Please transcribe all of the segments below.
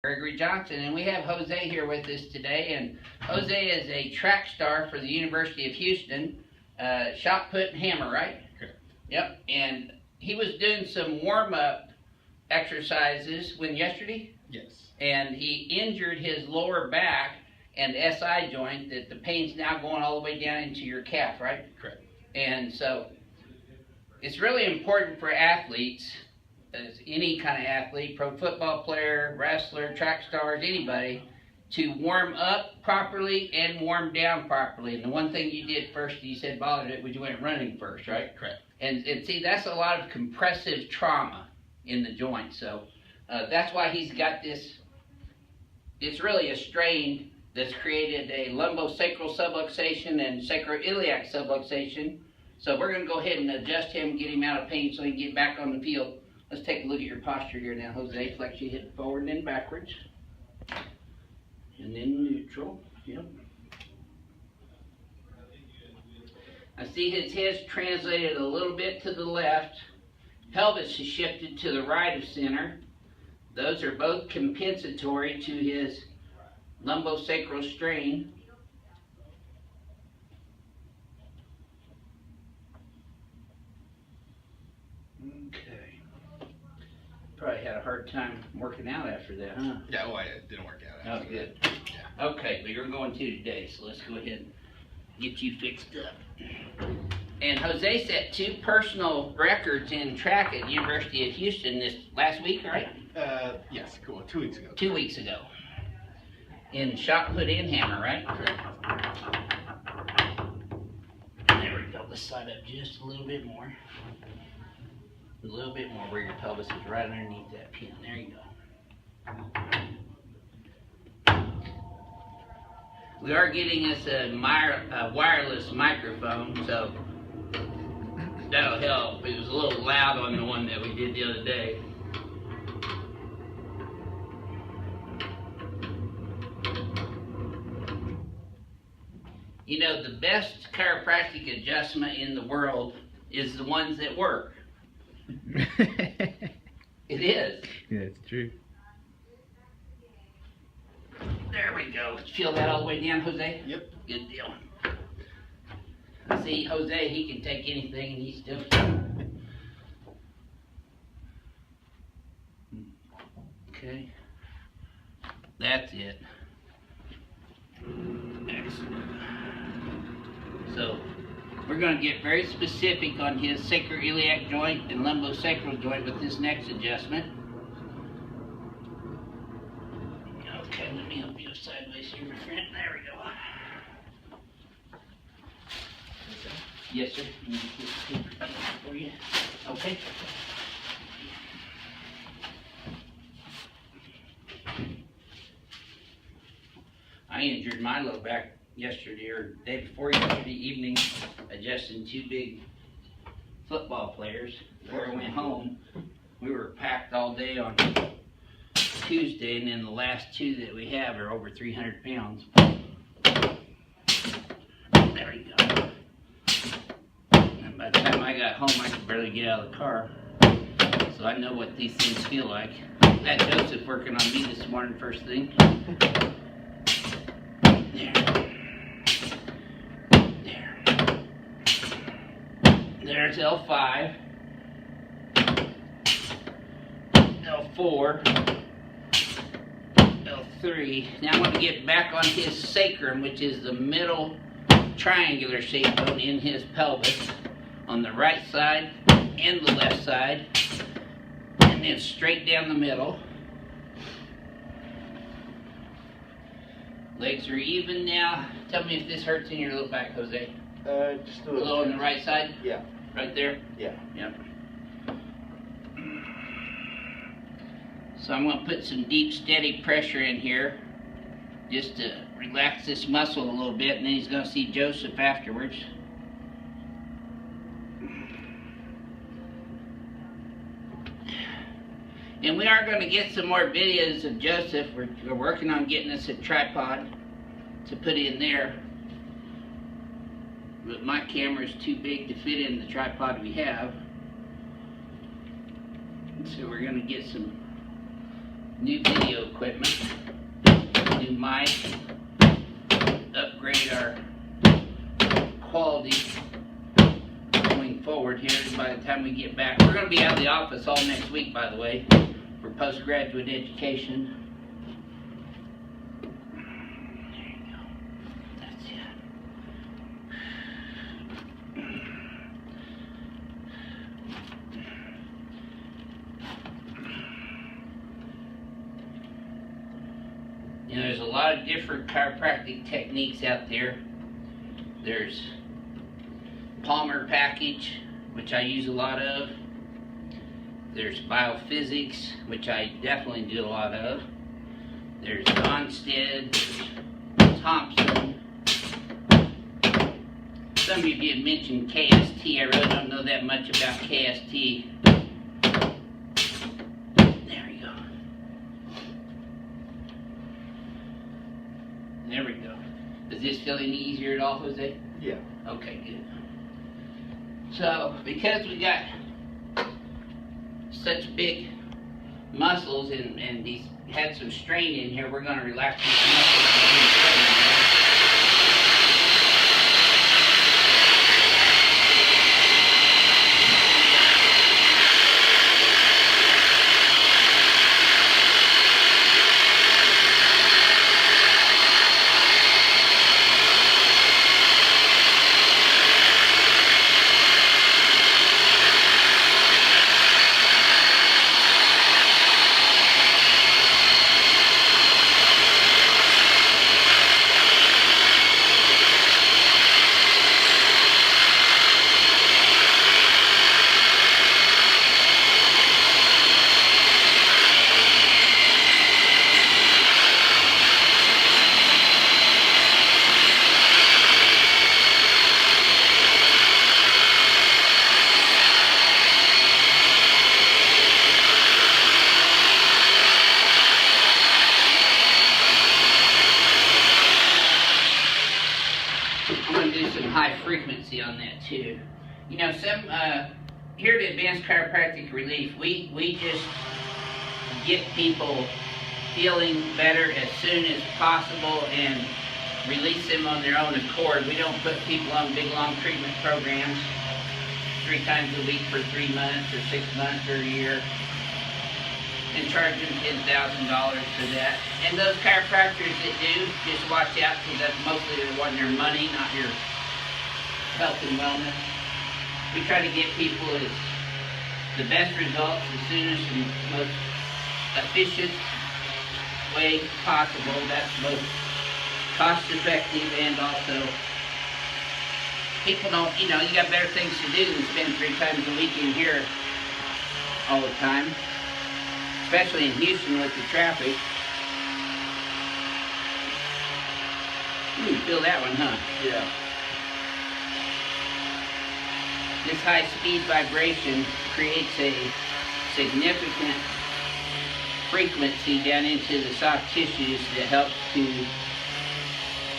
Gregory Johnson, and we have Jose here with us today. And Jose is a track star for the University of Houston, shot put and hammer, right? Correct. Yep. And he was doing some warm-up exercises yesterday. Yes. And he injured his lower back and SI joint. That the pain's now going all the way down into your calf, right? Correct. And so it's really important for athletes, as any kind of athlete, pro football player, wrestler, track stars, anybody, to warm up properly and warm down properly. And the one thing you did first, you said bothered it, was you went running first, right? Correct. And see, that's a lot of compressive trauma in the joint. So that's why he's got this. It's really a strain that's created a lumbosacral subluxation and sacroiliac subluxation. So we're going to go ahead and adjust him, get him out of pain so he can get back on the field. Let's take a look at your posture here now, Jose. Flex your hip forward and then backwards. And then neutral. Yep. I see his head's translated a little bit to the left. Pelvis is shifted to the right of center. Those are both compensatory to his lumbosacral strain. Okay. Probably had a hard time working out after that, huh? Yeah, well, it didn't work out. Oh, good. Yeah. Okay, but you're going to today, so let's go ahead and get you fixed up. And Jose set 2 personal records in track at the University of Houston this last week, right? Yes, cool. 2 weeks ago. 2 weeks ago. In shot put and hammer, right? Correct. There we go. Let's slide up just a little bit more. A little bit more where your pelvis is right underneath that pin. There you go. We are getting us a wireless microphone, so that'll help. It was a little loud on the one that we did the other day. You know, the best chiropractic adjustment in the world is the ones that work. It is. Yeah, it's true. There we go. Let's feel that all the way down, Jose. Yep. Good deal. See, Jose, he can take anything and he still. Okay. That's it. Excellent. So, we're going to get very specific on his sacroiliac joint and lumbosacral joint with this next adjustment. Okay, let me help you sideways here, my friend. There we go. Yes, sir. Let me get the paper for you. Okay. I injured my low back yesterday or day before yesterday evening, adjusting 2 big football players. Before I went home, we were packed all day on Tuesday, and then the last 2 that we have are over 300 pounds. There you go. And by the time I got home, I could barely get out of the car. So I know what these things feel like. I had Joseph working on me this morning first thing. There's L5, L4, L3. Now I want to get back on his sacrum, which is the middle triangular shape bone in his pelvis, on the right side and the left side, and then straight down the middle. Legs are even now. Tell me if this hurts in your low back, Jose. Just A little on the right side? Yeah. Right there? Yeah. Yep. So I'm going to put some deep, steady pressure in here just to relax this muscle a little bit, and then he's going to see Joseph afterwards. And we are going to get some more videos of Joseph. We're working on getting us a tripod to put in there. But my camera is too big to fit in the tripod we have. So we're going to get some new video equipment, new mic, upgrade our quality going forward here by the time we get back. We're going to be out of the office all next week, by the way, for postgraduate education. There you go. That's it. You know, there's a lot of different chiropractic techniques out there. There's Palmer package, which I use a lot of. There's biophysics, which I definitely do a lot of. There's Onstead, Thompson. Some of you had mentioned KST. I really don't know that much about KST. There we go. There we go. Does this feel any easier at all, Jose? Yeah. Okay, good. So, because we got such big muscles and these had some strain in here, we're going to relax these muscles. High frequency on that too. You know, some here at Advanced Chiropractic Relief, we just get people feeling better as soon as possible and release them on their own accord. We don't put people on big long treatment programs 3 times a week for 3 months or 6 months or a year and charge them $10,000 for that. And those chiropractors that do, just watch out, because that's mostly they want your money, not your health and wellness. We try to get people the best results as soonest and most efficient way possible. That's most cost effective, and also people don't, you know, you got better things to do than spend 3 times a week in here all the time, especially in Houston with the traffic. You feel that one, huh? Yeah. This high-speed vibration creates a significant frequency down into the soft tissues that helps to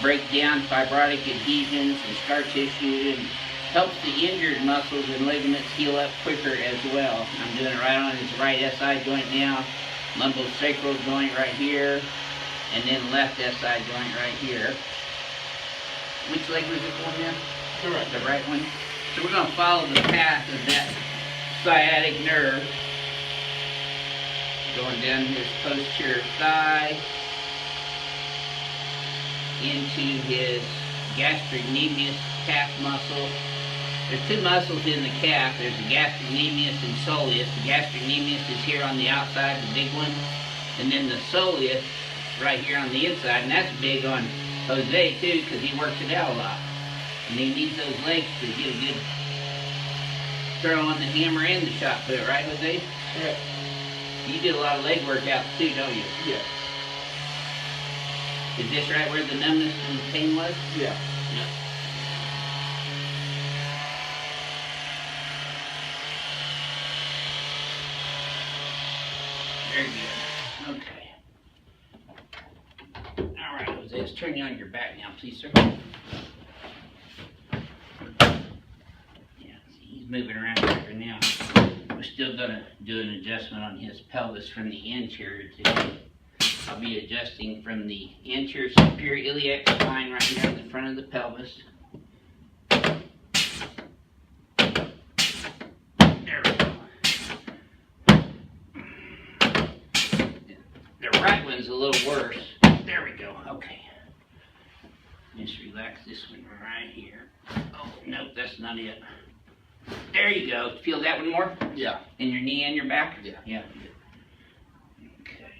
break down fibrotic adhesions and scar tissue, and helps the injured muscles and ligaments heal up quicker as well. I'm doing it right on his right SI joint now, lumbosacral joint right here, and then left SI joint right here. Which leg was it going in? Correct. The right one. So we're going to follow the path of that sciatic nerve, going down his posterior thigh, into his gastrocnemius calf muscle. There's 2 muscles in the calf. There's the gastrocnemius and soleus. The gastrocnemius is here on the outside, the big one, and then the soleus right here on the inside, and that's big on Jose too, because he works it out a lot. And he needs those legs to get a good throw on the hammer and the shot put, right, Jose? Yeah. You did a lot of leg workouts too, don't you? Yeah. Is this right where the numbness and pain was? Yeah. Yep. Very good. Okay. All right, Jose, let's turn you on your back now, please, sir. Yeah, see, he's moving around here now. still gonna do an adjustment on his pelvis from the anterior today. I'll be adjusting from the anterior superior iliac spine right here in the front of the pelvis. There we go. The right one's a little worse. There we go. Okay. Just relax this one right here. Oh, nope, that's not it. There you go. Feel that one more? Yeah. In your knee and your back? Yeah. Yeah. Okay.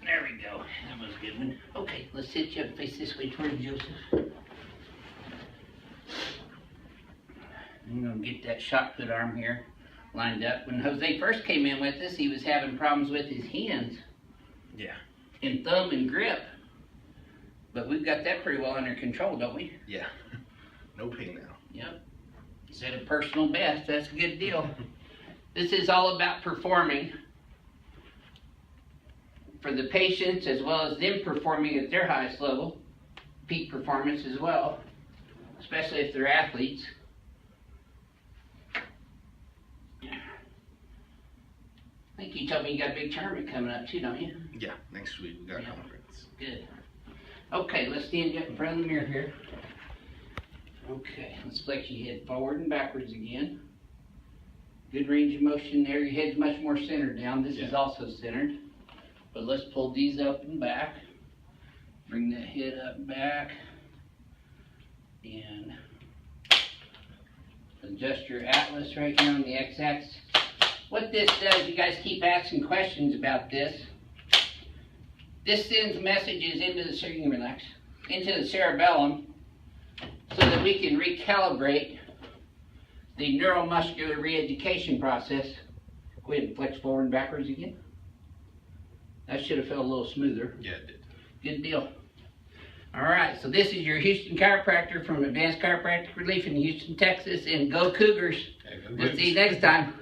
There we go. That was a good one. Okay, let's sit you up, face this way toward Joseph. I'm going to get that shot put arm here lined up. When Jose first came in with us, he was having problems with his hands. Yeah. And thumb and grip. But we've got that pretty well under control, don't we? Yeah. No pain now. Yep. Set a personal best. That's a good deal. This is all about performing for the patients as well as them performing at their highest level, peak performance as well, especially if they're athletes. I think you told me you got a big tournament coming up too, don't you? Yeah. Next week we got a Yeah. conference. Good. Okay, let's stand you up in front of the mirror here. Okay, let's flex your head forward and backwards again. Good range of motion there. Your head's much more centered down. This is also centered. But let's pull these up and back. Bring that head up and back. And adjust your atlas right here on the x-axis. What this does, you guys keep asking questions about this. This sends messages into the, you can relax, into the cerebellum so that we can recalibrate the neuromuscular re-education process. Go ahead and flex forward and backwards again. That should have felt a little smoother. Yeah, it did. Good deal. All right, so this is your Houston chiropractor from Advanced Chiropractic Relief in Houston, Texas, and go Cougars. Okay, go We'll Cougs. see you next time.